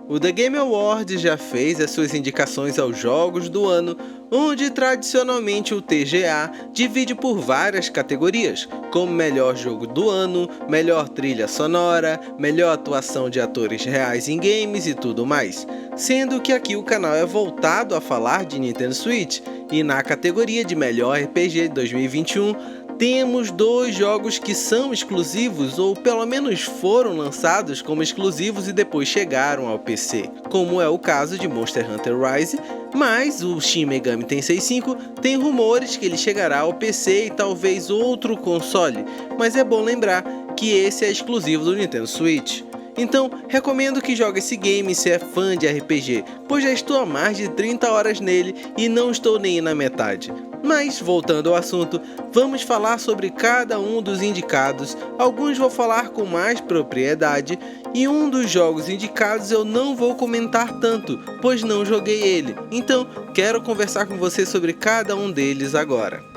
O The Game Awards já fez as suas indicações aos jogos do ano, onde tradicionalmente o TGA divide por várias categorias, como melhor jogo do ano, melhor trilha sonora, melhor atuação de atores reais em games e tudo mais, sendo que aqui o canal é voltado a falar de Nintendo Switch, e na categoria de melhor RPG 2021, temos dois jogos que são exclusivos ou pelo menos foram lançados como exclusivos e depois chegaram ao PC, como é o caso de Monster Hunter Rise, mas o Shin Megami Tensei 5 tem rumores que ele chegará ao PC e talvez outro console, mas é bom lembrar que esse é exclusivo do Nintendo Switch. Então, recomendo que jogue esse game se é fã de RPG, pois já estou há mais de 30 horas nele e não estou nem na metade. Mas, voltando ao assunto, vamos falar sobre cada um dos indicados, alguns vou falar com mais propriedade, e um dos jogos indicados eu não vou comentar tanto, pois não joguei ele, então quero conversar com você sobre cada um deles agora.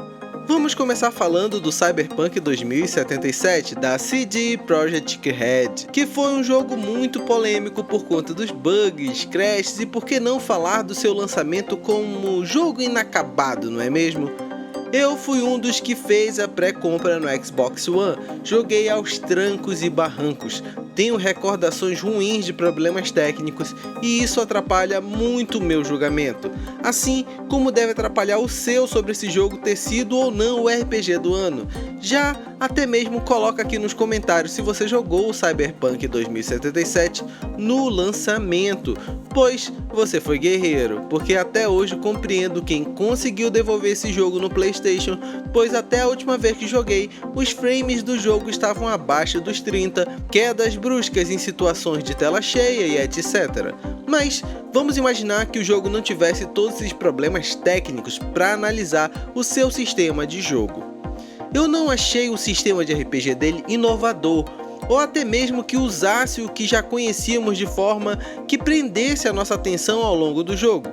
Vamos começar falando do Cyberpunk 2077 da CD Projekt Red, que foi um jogo muito polêmico por conta dos bugs, crashes e por que não falar do seu lançamento como jogo inacabado, não é mesmo? Eu fui um dos que fez a pré-compra no Xbox One, joguei aos trancos e barrancos, tenho recordações ruins de problemas técnicos e isso atrapalha muito o meu julgamento, assim como deve atrapalhar o seu sobre esse jogo ter sido ou não o RPG do ano. Já até mesmo coloca aqui nos comentários se você jogou o Cyberpunk 2077 no lançamento, pois você foi guerreiro, porque até hoje compreendo quem conseguiu devolver esse jogo no PlayStation, pois até a última vez que joguei, os frames do jogo estavam abaixo dos 30, quedas bruscas em situações de tela cheia e etc. Mas vamos imaginar que o jogo não tivesse todos esses problemas técnicos para analisar o seu sistema de jogo. Eu não achei o sistema de RPG dele inovador, ou até mesmo que usasse o que já conhecíamos de forma que prendesse a nossa atenção ao longo do jogo.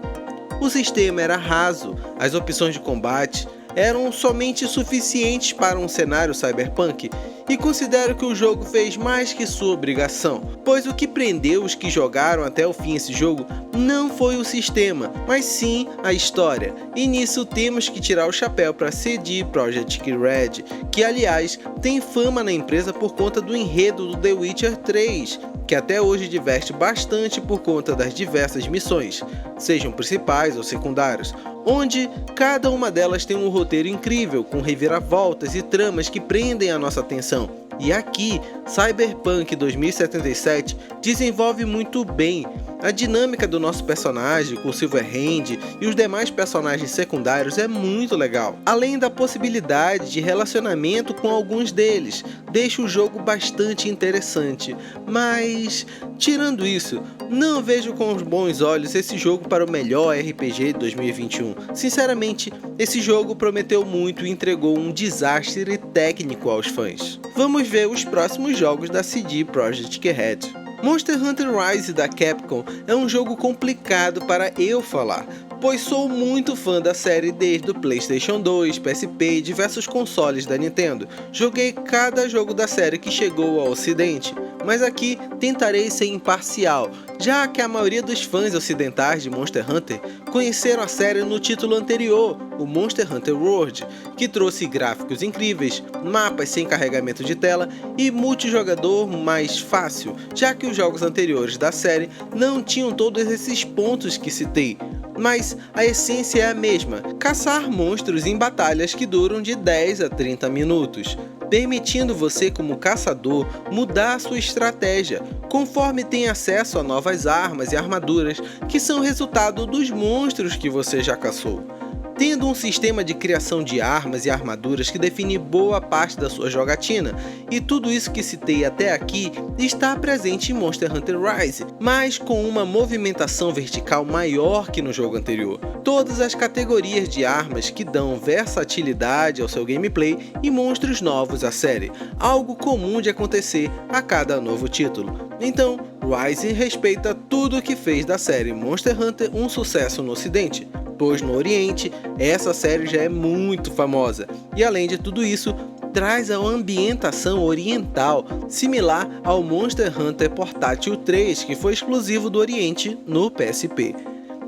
O sistema era raso, as opções de combate eram somente suficientes para um cenário cyberpunk, e considero que o jogo fez mais que sua obrigação, pois o que prendeu os que jogaram até o fim esse jogo não foi o sistema, mas sim a história, e nisso temos que tirar o chapéu para CD Projekt Red, que aliás tem fama na empresa por conta do enredo do The Witcher 3, que até hoje diverte bastante por conta das diversas missões, sejam principais ou secundárias, onde cada uma delas tem um roteiro incrível, com reviravoltas e tramas que prendem a nossa atenção. E aqui, Cyberpunk 2077 desenvolve muito bem a dinâmica do nosso personagem com o Silverhand e os demais personagens secundários é muito legal, além da possibilidade de relacionamento com alguns deles, deixa o jogo bastante interessante, mas tirando isso, não vejo com os bons olhos esse jogo para o melhor RPG de 2021. Sinceramente, esse jogo prometeu muito e entregou um desastre técnico aos fãs. Vamos ver os próximos jogos da CD Projekt Red. Monster Hunter Rise da Capcom é um jogo complicado para eu falar, pois sou muito fã da série desde o PlayStation 2, PSP e diversos consoles da Nintendo. Joguei cada jogo da série que chegou ao ocidente, mas aqui tentarei ser imparcial, já que a maioria dos fãs ocidentais de Monster Hunter conheceram a série no título anterior, o Monster Hunter World, que trouxe gráficos incríveis, mapas sem carregamento de tela e multijogador mais fácil, já que os jogos anteriores da série não tinham todos esses pontos que citei. Mas a essência é a mesma, caçar monstros em batalhas que duram de 10 a 30 minutos, permitindo você como caçador mudar sua estratégia, conforme tem acesso a novas armas e armaduras que são resultado dos monstros que você já caçou. Tendo um sistema de criação de armas e armaduras que define boa parte da sua jogatina, e tudo isso que citei até aqui está presente em Monster Hunter Rise, mas com uma movimentação vertical maior que no jogo anterior. Todas as categorias de armas que dão versatilidade ao seu gameplay e monstros novos à série, algo comum de acontecer a cada novo título. Então, Rise respeita tudo o que fez da série Monster Hunter um sucesso no ocidente, pois no Oriente essa série já é muito famosa, e além de tudo isso, traz a ambientação oriental, similar ao Monster Hunter Portátil 3, que foi exclusivo do Oriente no PSP.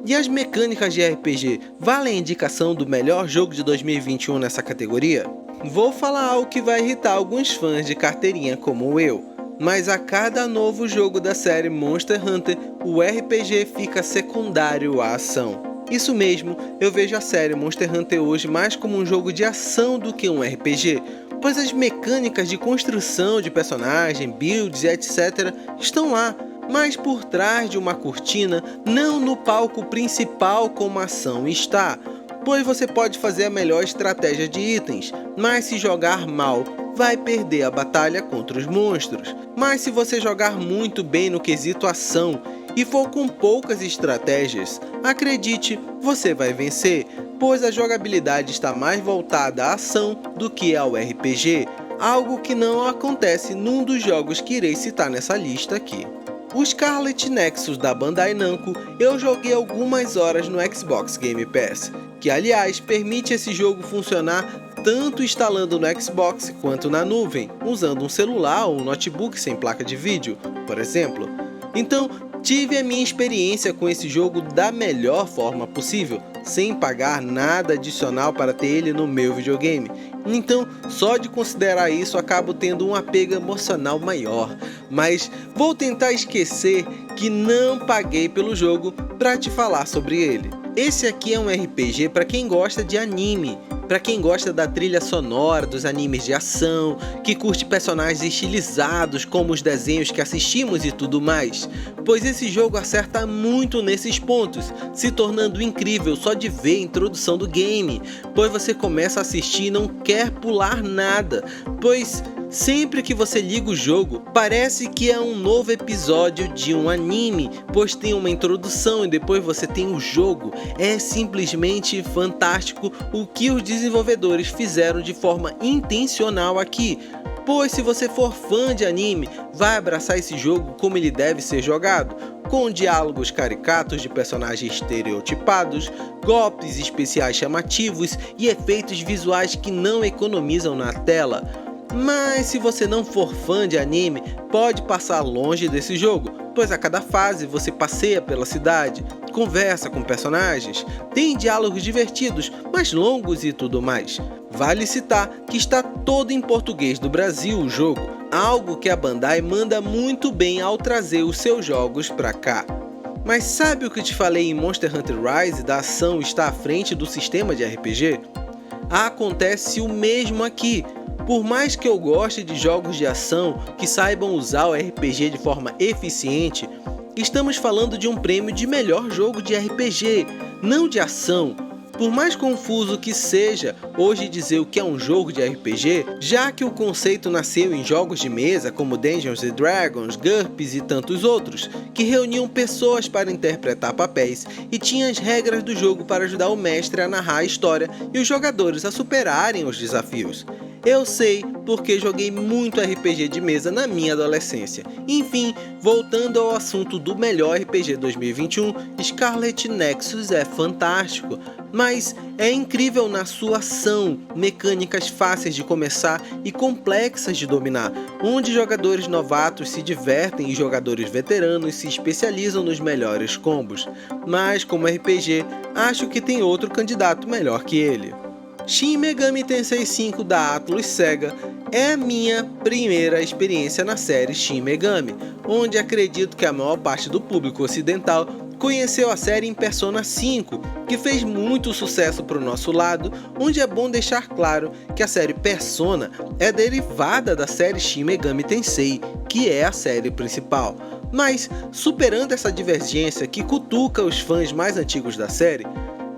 E as mecânicas de RPG valem a indicação do melhor jogo de 2021 nessa categoria? Vou falar algo que vai irritar alguns fãs de carteirinha como eu, mas a cada novo jogo da série Monster Hunter, o RPG fica secundário à ação. Isso mesmo, eu vejo a série Monster Hunter hoje mais como um jogo de ação do que um RPG, pois as mecânicas de construção de personagem, builds e etc. estão lá, mas por trás de uma cortina, não no palco principal como a ação está, pois você pode fazer a melhor estratégia de itens, mas se jogar mal, vai perder a batalha contra os monstros. Mas se você jogar muito bem no quesito ação e for com poucas estratégias, acredite, você vai vencer, pois a jogabilidade está mais voltada à ação do que ao RPG, algo que não acontece num dos jogos que irei citar nessa lista aqui. O Scarlet Nexus da Bandai Namco eu joguei algumas horas no Xbox Game Pass, que aliás permite esse jogo funcionar tanto instalando no Xbox quanto na nuvem, usando um celular ou um notebook sem placa de vídeo, por exemplo. Então, tive a minha experiência com esse jogo da melhor forma possível, sem pagar nada adicional para ter ele no meu videogame. Então, só de considerar isso, acabo tendo um apego emocional maior. Mas vou tentar esquecer que não paguei pelo jogo para te falar sobre ele. Esse aqui é um RPG para quem gosta de anime, para quem gosta da trilha sonora dos animes de ação, que curte personagens estilizados como os desenhos que assistimos e tudo mais, pois esse jogo acerta muito nesses pontos, se tornando incrível só de ver a introdução do game, pois você começa a assistir e não quer pular nada, pois sempre que você liga o jogo, parece que é um novo episódio de um anime, pois tem uma introdução e depois você tem o jogo. É simplesmente fantástico o que os desenvolvedores fizeram de forma intencional aqui, pois se você for fã de anime, vai abraçar esse jogo como ele deve ser jogado, com diálogos caricatos de personagens estereotipados, golpes especiais chamativos e efeitos visuais que não economizam na tela. Mas se você não for fã de anime, pode passar longe desse jogo, pois a cada fase você passeia pela cidade, conversa com personagens, tem diálogos divertidos, mas longos e tudo mais. Vale citar que está todo em português do Brasil o jogo, algo que a Bandai manda muito bem ao trazer os seus jogos pra cá. Mas sabe o que eu te falei em Monster Hunter Rise da ação estar à frente do sistema de RPG? Acontece o mesmo aqui. Por mais que eu goste de jogos de ação que saibam usar o RPG de forma eficiente, estamos falando de um prêmio de melhor jogo de RPG, não de ação. Por mais confuso que seja hoje dizer o que é um jogo de RPG, já que o conceito nasceu em jogos de mesa como Dungeons & Dragons, GURPS e tantos outros, que reuniam pessoas para interpretar papéis e tinham as regras do jogo para ajudar o mestre a narrar a história e os jogadores a superarem os desafios. Eu sei porque joguei muito RPG de mesa na minha adolescência. Enfim, voltando ao assunto do melhor RPG 2021, Scarlet Nexus é fantástico, mas é incrível na sua ação, mecânicas fáceis de começar e complexas de dominar, onde jogadores novatos se divertem e jogadores veteranos se especializam nos melhores combos. Mas como RPG, acho que tem outro candidato melhor que ele. Shin Megami Tensei 5 da Atlus Sega é a minha primeira experiência na série Shin Megami, onde acredito que a maior parte do público ocidental conheceu a série em Persona 5, que fez muito sucesso para o nosso lado, onde é bom deixar claro que a série Persona é derivada da série Shin Megami Tensei, que é a série principal. Mas, superando essa divergência que cutuca os fãs mais antigos da série,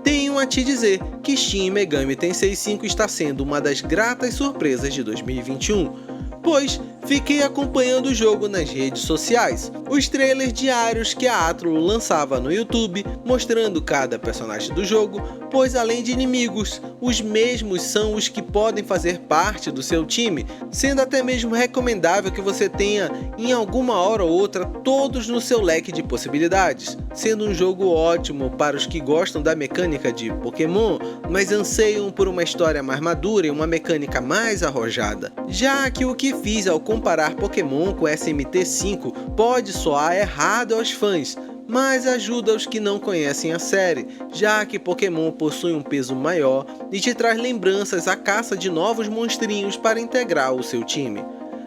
tenho a te dizer que Shin Megami Tensei 5 está sendo uma das gratas surpresas de 2021, pois Fiquei acompanhando o jogo nas redes sociais, os trailers diários que a Atlus lançava no YouTube, mostrando cada personagem do jogo, pois além de inimigos, os mesmos são os que podem fazer parte do seu time, sendo até mesmo recomendável que você tenha, em alguma hora ou outra, todos no seu leque de possibilidades, sendo um jogo ótimo para os que gostam da mecânica de Pokémon, mas anseiam por uma história mais madura e uma mecânica mais arrojada. Já que o que fiz ao comparar Pokémon com SMT5 pode soar errado aos fãs, mas ajuda os que não conhecem a série, já que Pokémon possui um peso maior e te traz lembranças à caça de novos monstrinhos para integrar o seu time.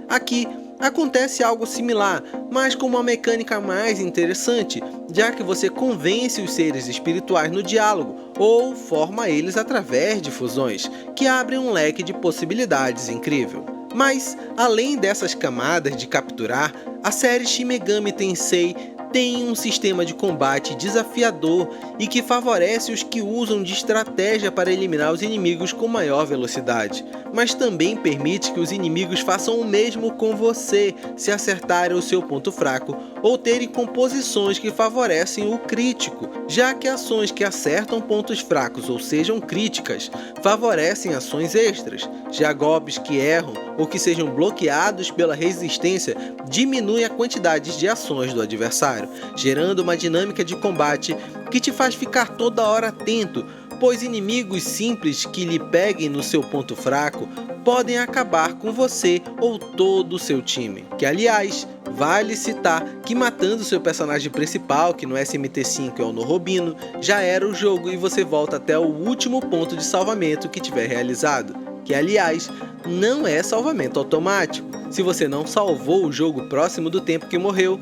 Aqui acontece algo similar, mas com uma mecânica mais interessante, já que você convence os seres espirituais no diálogo ou forma eles através de fusões, que abrem um leque de possibilidades incrível. Mas, além dessas camadas de capturar, a série Shin Megami Tensei tem um sistema de combate desafiador e que favorece os que usam de estratégia para eliminar os inimigos com maior velocidade, mas também permite que os inimigos façam o mesmo com você se acertarem o seu ponto fraco ou terem composições que favorecem o crítico, já que ações que acertam pontos fracos ou sejam críticas favorecem ações extras, já golpes que erram ou que sejam bloqueados pela resistência diminuem a quantidade de ações do adversário, gerando uma dinâmica de combate que te faz ficar toda hora atento, pois inimigos simples que lhe peguem no seu ponto fraco podem acabar com você ou todo o seu time. Que, aliás, vale citar que matando seu personagem principal, que no SMT5 é o Norobino, já era o jogo e você volta até o último ponto de salvamento que tiver realizado. Que, aliás, não é salvamento automático. Se você não salvou o jogo próximo do tempo que morreu,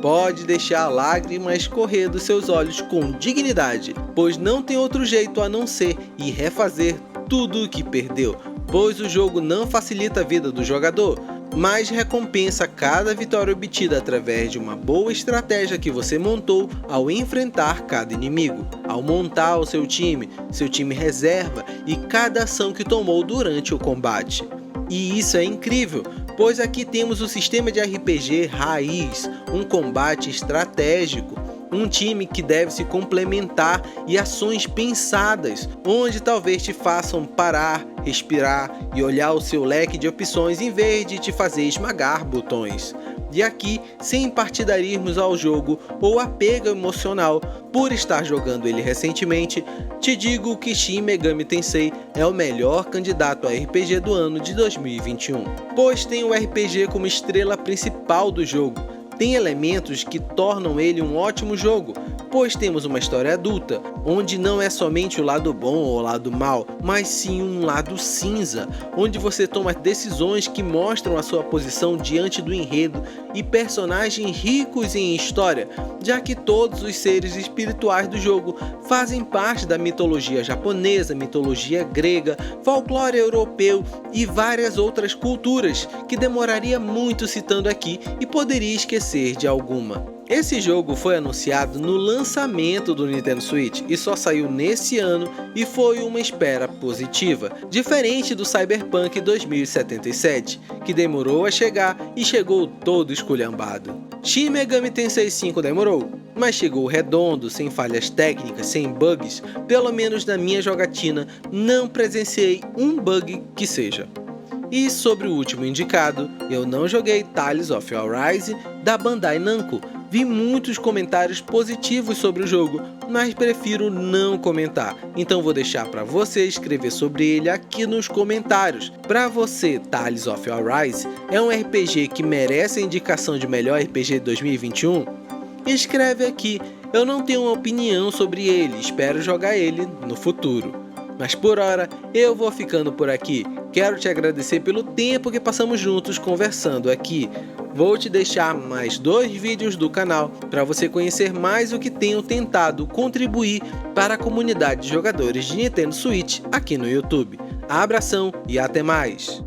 pode deixar lágrimas escorrer dos seus olhos com dignidade, pois não tem outro jeito a não ser ir refazer tudo o que perdeu, pois o jogo não facilita a vida do jogador, mas recompensa cada vitória obtida através de uma boa estratégia que você montou ao enfrentar cada inimigo, ao montar o seu time reserva e cada ação que tomou durante o combate. E isso é incrível, pois aqui temos o sistema de RPG raiz, um combate estratégico, um time que deve se complementar e ações pensadas, onde talvez te façam parar, respirar e olhar o seu leque de opções em vez de te fazer esmagar botões. E aqui, sem partidarismos ao jogo ou apego emocional por estar jogando ele recentemente, te digo que Shin Megami Tensei é o melhor candidato a RPG do ano de 2021, pois tem o RPG como estrela principal do jogo. Tem elementos que tornam ele um ótimo jogo, pois temos uma história adulta, onde não é somente o lado bom ou o lado mal, mas sim um lado cinza, onde você toma decisões que mostram a sua posição diante do enredo e personagens ricos em história, já que todos os seres espirituais do jogo fazem parte da mitologia japonesa, mitologia grega, folclore europeu e várias outras culturas que demoraria muito citando aqui e poderia esquecer de alguma. Esse jogo foi anunciado no lançamento do Nintendo Switch e só saiu nesse ano e foi uma espera positiva, diferente do Cyberpunk 2077, que demorou a chegar e chegou todo esculhambado. Shin Megami Tensei 5 demorou, mas chegou redondo, sem falhas técnicas, sem bugs, pelo menos na minha jogatina não presenciei um bug que seja. E sobre o último indicado, eu não joguei Tales of Arise da Bandai Namco. Vi muitos comentários positivos sobre o jogo, mas prefiro não comentar, então vou deixar para você escrever sobre ele aqui nos comentários. Para você, Tales of Arise é um RPG que merece a indicação de melhor RPG de 2021? Escreve aqui, eu não tenho uma opinião sobre ele, espero jogar ele no futuro. Mas por hora, eu vou ficando por aqui. Quero te agradecer pelo tempo que passamos juntos conversando aqui. Vou te deixar mais 2 vídeos do canal para você conhecer mais o que tenho tentado contribuir para a comunidade de jogadores de Nintendo Switch aqui no YouTube. Abração e até mais!